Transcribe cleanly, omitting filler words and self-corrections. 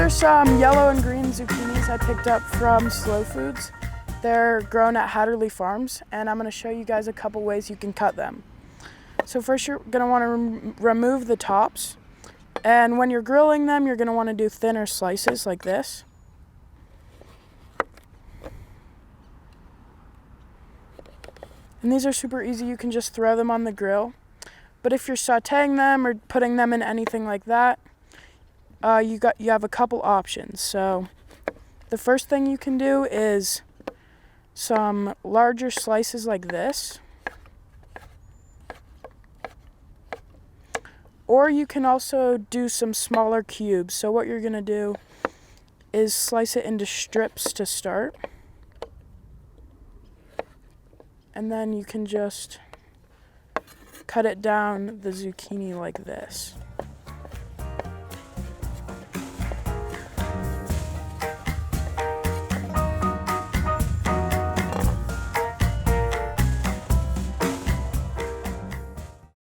are some yellow and green zucchinis I picked up from Slow Foods. They're grown at Hatterley Farms, and I'm going to show you guys a couple ways you can cut them. So first you're going to want to remove the tops, and when you're grilling them, you're going to want to do thinner slices like this. And these are super easy, you can just throw them on the grill. But if you're sauteing them or putting them in anything like that, you have a couple options. So the first thing you can do is some larger slices like this. Or you can also do some smaller cubes. So what you're gonna do is slice it into strips to start. And then you can just cut it down the zucchini like this.